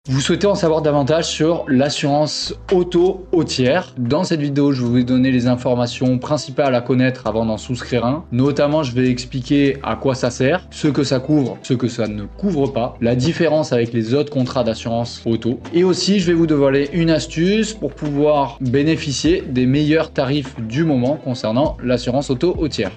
Vous souhaitez en savoir davantage sur l'assurance auto au tiers. Dans cette vidéo, je vais vous donner les informations principales à connaître avant d'en souscrire un. Notamment, je vais expliquer à quoi ça sert, ce que ça couvre, ce que ça ne couvre pas, la différence avec les autres contrats d'assurance auto. Et aussi, je vais vous dévoiler une astuce pour pouvoir bénéficier des meilleurs tarifs du moment concernant l'assurance auto au tiers.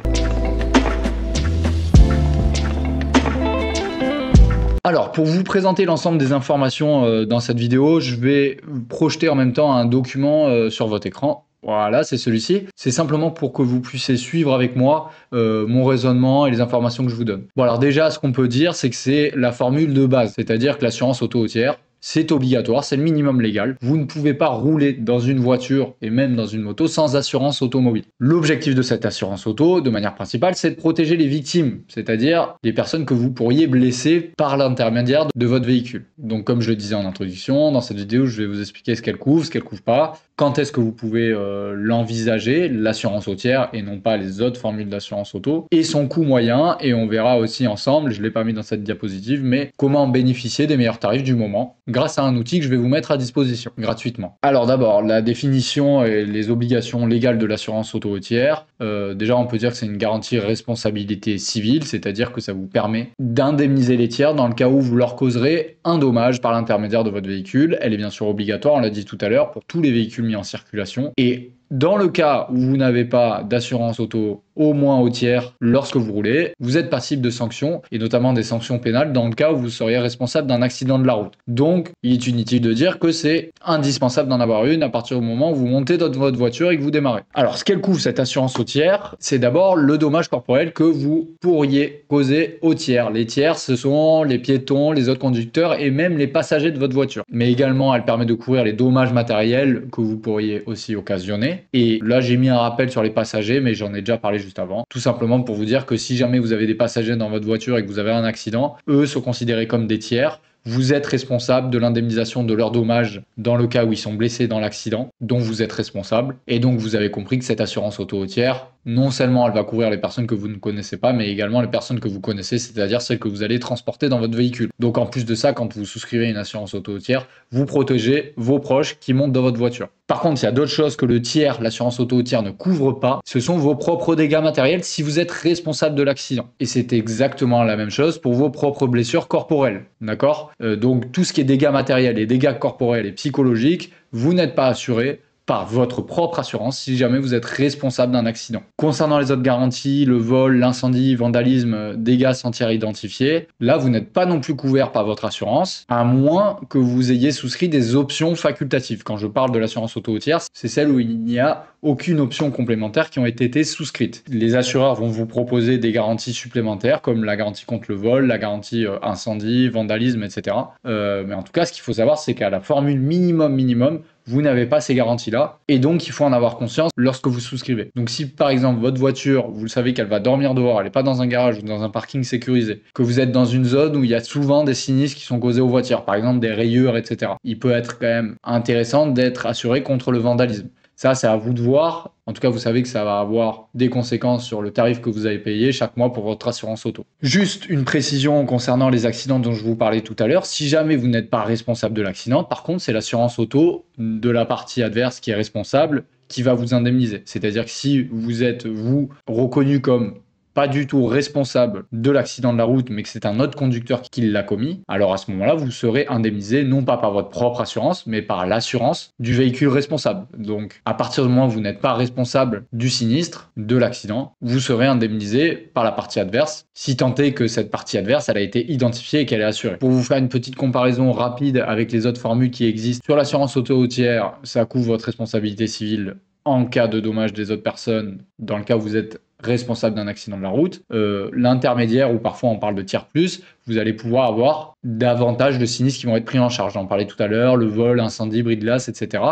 Alors, pour vous présenter l'ensemble des informations dans cette vidéo, je vais projeter en même temps un document sur votre écran. Voilà, c'est celui-ci. C'est simplement pour que vous puissiez suivre avec moi mon raisonnement et les informations que je vous donne. Bon, alors déjà, ce qu'on peut dire, c'est que c'est la formule de base, c'est-à-dire que l'assurance auto au tiers, c'est obligatoire, c'est le minimum légal. Vous ne pouvez pas rouler dans une voiture et même dans une moto sans assurance automobile. L'objectif de cette assurance auto, de manière principale, c'est de protéger les victimes, c'est-à-dire les personnes que vous pourriez blesser par l'intermédiaire de votre véhicule. Donc comme je le disais en introduction, dans cette vidéo, je vais vous expliquer ce qu'elle couvre pas, quand est-ce que vous pouvez l'envisager, l'assurance au tiers et non pas les autres formules d'assurance auto, et son coût moyen, et on verra aussi ensemble, je ne l'ai pas mis dans cette diapositive, mais comment bénéficier des meilleurs tarifs du moment grâce à un outil que je vais vous mettre à disposition gratuitement. Alors d'abord, la définition et les obligations légales de l'assurance auto au tiers. Déjà, on peut dire que c'est une garantie responsabilité civile, c'est-à-dire que ça vous permet d'indemniser les tiers dans le cas où vous leur causerez un dommage par l'intermédiaire de votre véhicule. Elle est bien sûr obligatoire, on l'a dit tout à l'heure, pour tous les véhicules mis en circulation. Et dans le cas où vous n'avez pas d'assurance auto au moins au tiers lorsque vous roulez, vous êtes passible de sanctions, et notamment des sanctions pénales dans le cas où vous seriez responsable d'un accident de la route. Donc, il est inutile de dire que c'est indispensable d'en avoir une à partir du moment où vous montez dans votre voiture et que vous démarrez. Alors, ce qu'elle couvre, cette assurance au tiers, c'est d'abord le dommage corporel que vous pourriez causer au tiers. Les tiers, ce sont les piétons, les autres conducteurs et même les passagers de votre voiture. Mais également, elle permet de couvrir les dommages matériels que vous pourriez aussi occasionner. Et là, j'ai mis un rappel sur les passagers, mais j'en ai déjà parlé juste avant. Tout simplement pour vous dire que si jamais vous avez des passagers dans votre voiture et que vous avez un accident, eux sont considérés comme des tiers. Vous êtes responsable de l'indemnisation de leurs dommages dans le cas où ils sont blessés dans l'accident, dont vous êtes responsable. Et donc, vous avez compris que cette assurance auto au tiers, non seulement elle va couvrir les personnes que vous ne connaissez pas, mais également les personnes que vous connaissez, c'est-à-dire celles que vous allez transporter dans votre véhicule. Donc, en plus de ça, quand vous souscrivez une assurance auto au tiers, vous protégez vos proches qui montent dans votre voiture. Par contre, il y a d'autres choses que le tiers, l'assurance auto au tiers ne couvre pas. Ce sont vos propres dégâts matériels si vous êtes responsable de l'accident. Et c'est exactement la même chose pour vos propres blessures corporelles. D'accord ? Donc, tout ce qui est dégâts matériels et dégâts corporels et psychologiques, vous n'êtes pas assuré par votre propre assurance si jamais vous êtes responsable d'un accident. Concernant les autres garanties, le vol, l'incendie, vandalisme, dégâts sans tiers identifiés, là vous n'êtes pas non plus couvert par votre assurance, à moins que vous ayez souscrit des options facultatives. Quand je parle de l'assurance auto au tiers, c'est celle où il n'y a aucune option complémentaire qui ont été souscrites. Les assureurs vont vous proposer des garanties supplémentaires comme la garantie contre le vol, la garantie incendie, vandalisme, etc. Mais en tout cas, ce qu'il faut savoir, c'est qu'à la formule minimum, vous n'avez pas ces garanties-là, et donc il faut en avoir conscience lorsque vous souscrivez. Donc si par exemple votre voiture, vous le savez qu'elle va dormir dehors, elle n'est pas dans un garage ou dans un parking sécurisé, que vous êtes dans une zone où il y a souvent des sinistres qui sont causés aux voitures, par exemple des rayures, etc. Il peut être quand même intéressant d'être assuré contre le vandalisme. Ça, c'est à vous de voir. En tout cas, vous savez que ça va avoir des conséquences sur le tarif que vous avez payé chaque mois pour votre assurance auto. Juste une précision concernant les accidents dont je vous parlais tout à l'heure. Si jamais vous n'êtes pas responsable de l'accident, par contre, c'est l'assurance auto de la partie adverse qui est responsable qui va vous indemniser. C'est-à-dire que si vous êtes, vous, reconnu comme pas du tout responsable de l'accident de la route, mais que c'est un autre conducteur qui l'a commis, alors à ce moment-là, vous serez indemnisé non pas par votre propre assurance, mais par l'assurance du véhicule responsable. Donc, à partir du moment où vous n'êtes pas responsable du sinistre, de l'accident, vous serez indemnisé par la partie adverse, si tant est que cette partie adverse, elle a été identifiée et qu'elle est assurée. Pour vous faire une petite comparaison rapide avec les autres formules qui existent, sur l'assurance auto au tiers, ça couvre votre responsabilité civile en cas de dommage des autres personnes, dans le cas où vous êtes responsable d'un accident de la route. L'intermédiaire, ou parfois on parle de tiers plus, vous allez pouvoir avoir davantage de sinistres qui vont être pris en charge. J'en parlais tout à l'heure, le vol, incendie, bris de glace, etc.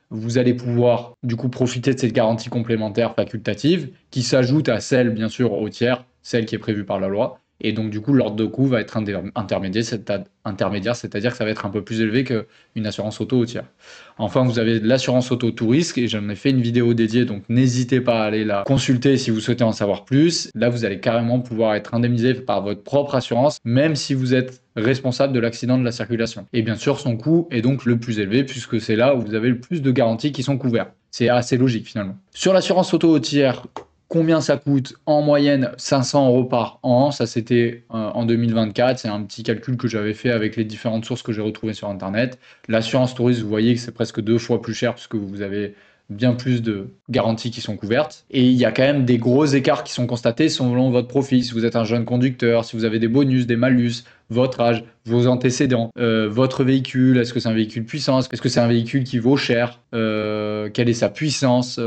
Vous allez pouvoir du coup profiter de cette garantie complémentaire facultative qui s'ajoute à celle, bien sûr, au tiers, celle qui est prévue par la loi. Et donc, du coup, l'ordre de coût va être intermédiaire, c'est-à-dire que ça va être un peu plus élevé qu'une assurance auto au tiers. Enfin, vous avez l'assurance auto tout risque, et j'en ai fait une vidéo dédiée, donc n'hésitez pas à aller la consulter si vous souhaitez en savoir plus. Là, vous allez carrément pouvoir être indemnisé par votre propre assurance, même si vous êtes responsable de l'accident de la circulation. Et bien sûr, son coût est donc le plus élevé puisque c'est là où vous avez le plus de garanties qui sont couvertes. C'est assez logique finalement. Sur l'assurance auto au tiers, combien ça coûte? En moyenne, 500 € par an. Ça, c'était en 2024. C'est un petit calcul que j'avais fait avec les différentes sources que j'ai retrouvées sur Internet. L'assurance touriste, vous voyez que c'est presque 2 fois plus cher puisque vous avez bien plus de garanties qui sont couvertes. Et il y a quand même des gros écarts qui sont constatés selon votre profil. Si vous êtes un jeune conducteur, si vous avez des bonus, des malus, votre âge, vos antécédents, votre véhicule, est-ce que c'est un véhicule puissant, est-ce que c'est un véhicule qui vaut cher, quelle est sa puissance,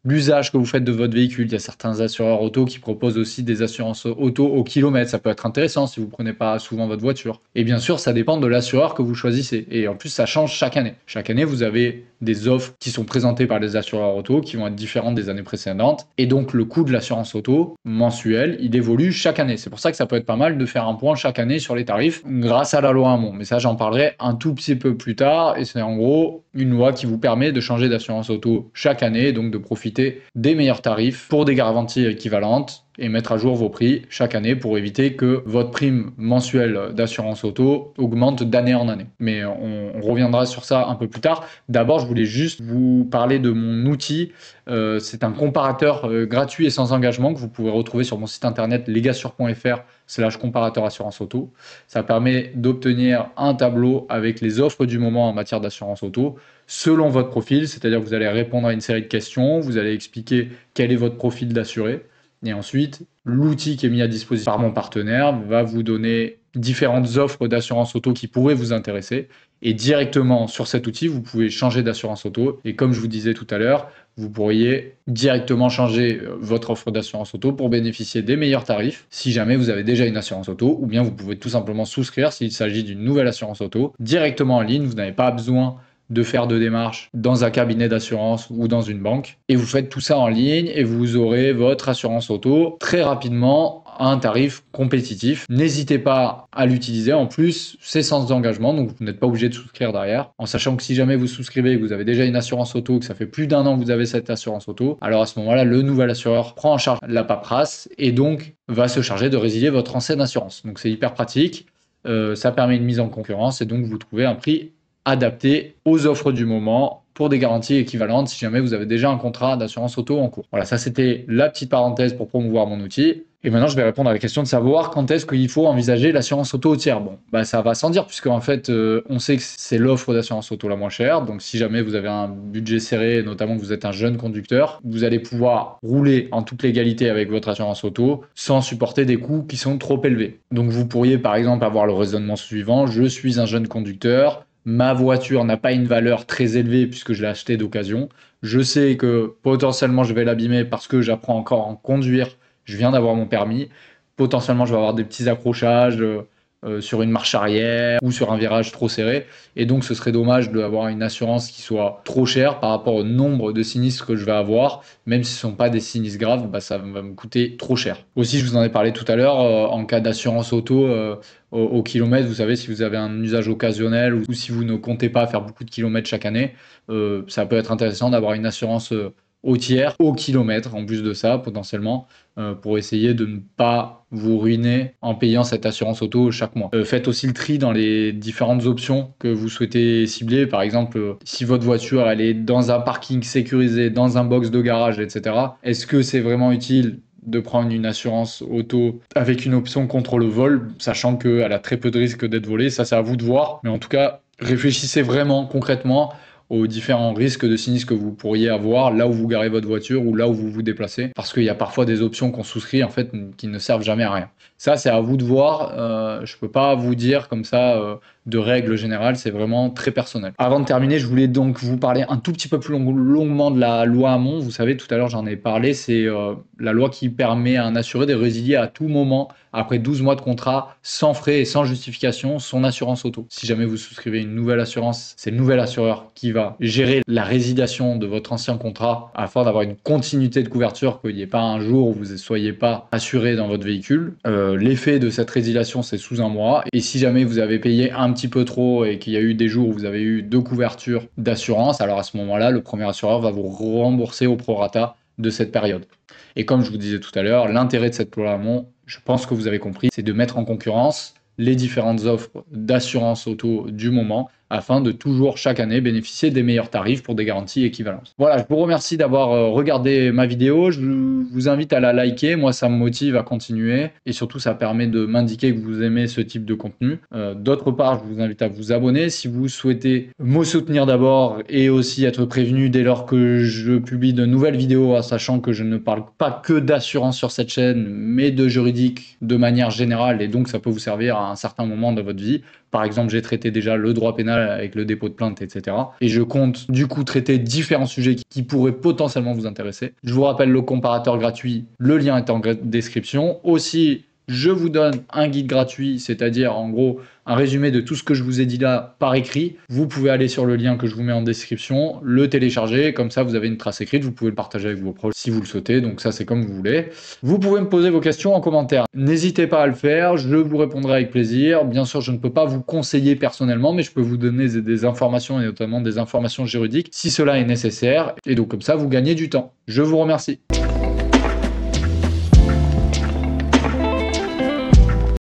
l'usage que vous faites de votre véhicule. Il y a certains assureurs auto qui proposent aussi des assurances auto au kilomètre. Ça peut être intéressant si vous ne prenez pas souvent votre voiture. Et bien sûr, ça dépend de l'assureur que vous choisissez. Et en plus, ça change chaque année. Chaque année, vous avez des offres qui sont présentées par les assureurs auto qui vont être différentes des années précédentes. Et donc, le coût de l'assurance auto mensuel, il évolue chaque année. C'est pour ça que ça peut être pas mal de faire un point chaque année sur les tarifs grâce à la loi Hamon. Mais ça, j'en parlerai un tout petit peu plus tard. Et c'est en gros une loi qui vous permet de changer d'assurance auto chaque année, donc de profiter des meilleurs tarifs pour des garanties équivalentes et mettre à jour vos prix chaque année pour éviter que votre prime mensuelle d'assurance auto augmente d'année en année. Mais on reviendra sur ça un peu plus tard. D'abord, je voulais juste vous parler de mon outil. C'est un comparateur gratuit et sans engagement que vous pouvez retrouver sur mon site internet legassure.fr/comparateur assurance auto. Ça permet d'obtenir un tableau avec les offres du moment en matière d'assurance auto selon votre profil, c'est-à-dire que vous allez répondre à une série de questions, vous allez expliquer quel est votre profil d'assuré. Et ensuite, l'outil qui est mis à disposition par mon partenaire va vous donner différentes offres d'assurance auto qui pourraient vous intéresser. Et directement sur cet outil, vous pouvez changer d'assurance auto. Et comme je vous disais tout à l'heure, vous pourriez directement changer votre offre d'assurance auto pour bénéficier des meilleurs tarifs si jamais vous avez déjà une assurance auto, ou bien vous pouvez tout simplement souscrire s'il s'agit d'une nouvelle assurance auto directement en ligne. Vous n'avez pas besoin de faire de démarches dans un cabinet d'assurance ou dans une banque. Et vous faites tout ça en ligne et vous aurez votre assurance auto très rapidement à un tarif compétitif. N'hésitez pas à l'utiliser. En plus, c'est sans engagement, donc vous n'êtes pas obligé de souscrire derrière. En sachant que si jamais vous souscrivez et que vous avez déjà une assurance auto, que ça fait plus d'1 an que vous avez cette assurance auto, alors à ce moment-là, le nouvel assureur prend en charge la paperasse et donc va se charger de résilier votre ancienne assurance. Donc c'est hyper pratique. Ça permet une mise en concurrence et donc vous trouvez un prix adapté aux offres du moment pour des garanties équivalentes si jamais vous avez déjà un contrat d'assurance auto en cours. Voilà, ça c'était la petite parenthèse pour promouvoir mon outil. Et maintenant, je vais répondre à la question de savoir quand est-ce qu'il faut envisager l'assurance auto au tiers. Bon, bah ça va sans dire puisque en fait, on sait que c'est l'offre d'assurance auto la moins chère. Donc, si jamais vous avez un budget serré, notamment que vous êtes un jeune conducteur, vous allez pouvoir rouler en toute légalité avec votre assurance auto sans supporter des coûts qui sont trop élevés. Donc, vous pourriez par exemple avoir le raisonnement suivant: je suis un jeune conducteur. Ma voiture n'a pas une valeur très élevée puisque je l'ai achetée d'occasion. Je sais que potentiellement je vais l'abîmer parce que j'apprends encore à conduire. Je viens d'avoir mon permis. Potentiellement, je vais avoir des petits accrochages sur une marche arrière ou sur un virage trop serré. Et donc, ce serait dommage d'avoir une assurance qui soit trop chère par rapport au nombre de sinistres que je vais avoir. Même si ce ne sont pas des sinistres graves, bah, ça va me coûter trop cher. Aussi, je vous en ai parlé tout à l'heure, en cas d'assurance auto au kilomètre, vous savez, si vous avez un usage occasionnel ou si vous ne comptez pas faire beaucoup de kilomètres chaque année, ça peut être intéressant d'avoir une assurance au tiers, au kilomètre, en plus de ça, potentiellement, pour essayer de ne pas vous ruiner en payant cette assurance auto chaque mois. Faites aussi le tri dans les différentes options que vous souhaitez cibler. Par exemple, si votre voiture elle est dans un parking sécurisé, dans un box de garage, etc., est-ce que c'est vraiment utile de prendre une assurance auto avec une option contre le vol, sachant qu'elle a très peu de risques d'être volée? Ça, c'est à vous de voir. Mais en tout cas, réfléchissez vraiment concrètement aux différents risques de sinistre que vous pourriez avoir là où vous garez votre voiture ou là où vous vous déplacez, parce qu'il y a parfois des options qu'on souscrit en fait qui ne servent jamais à rien. Ça, c'est à vous de voir. Je peux pas vous dire comme ça de règles générales, c'est vraiment très personnel. Avant de terminer, je voulais donc vous parler un tout petit peu plus longuement de la loi Hamon. Vous savez, tout à l'heure j'en ai parlé, c'est la loi qui permet à un assuré de résilier à tout moment, après 12 mois de contrat, sans frais et sans justification, son assurance auto. Si jamais vous souscrivez une nouvelle assurance, c'est le nouvel assureur qui va gérer la résiliation de votre ancien contrat afin d'avoir une continuité de couverture, qu'il n'y ait pas un jour où vous ne soyez pas assuré dans votre véhicule. L'effet de cette résiliation, c'est sous 1 mois. Et si jamais vous avez payé un petit peu trop et qu'il y a eu des jours où vous avez eu 2 couvertures d'assurance, alors à ce moment-là, le premier assureur va vous rembourser au prorata de cette période. Et comme je vous disais tout à l'heure, l'intérêt de cette loi Hamon, je pense que vous avez compris, c'est de mettre en concurrence les différentes offres d'assurance auto du moment, afin de toujours, chaque année, bénéficier des meilleurs tarifs pour des garanties équivalentes. Voilà, je vous remercie d'avoir regardé ma vidéo. Je vous invite à la liker. Moi, ça me motive à continuer. Et surtout, ça permet de m'indiquer que vous aimez ce type de contenu. D'autre part, je vous invite à vous abonner si vous souhaitez me soutenir d'abord et aussi être prévenu dès lors que je publie de nouvelles vidéos, sachant que je ne parle pas que d'assurance sur cette chaîne, mais de juridique de manière générale. Et donc, ça peut vous servir à un certain moment de votre vie. Par exemple, j'ai traité déjà le droit pénal avec le dépôt de plainte, etc. Et je compte du coup traiter différents sujets qui pourraient potentiellement vous intéresser. Je vous rappelle le comparateur gratuit, le lien est en description. Aussi, je vous donne un guide gratuit, c'est-à-dire en gros un résumé de tout ce que je vous ai dit là par écrit. Vous pouvez aller sur le lien que je vous mets en description, le télécharger, comme ça vous avez une trace écrite, vous pouvez le partager avec vos proches si vous le souhaitez, donc ça c'est comme vous voulez. Vous pouvez me poser vos questions en commentaire, n'hésitez pas à le faire, je vous répondrai avec plaisir. Bien sûr, je ne peux pas vous conseiller personnellement, mais je peux vous donner des informations et notamment des informations juridiques si cela est nécessaire, et donc comme ça vous gagnez du temps. Je vous remercie.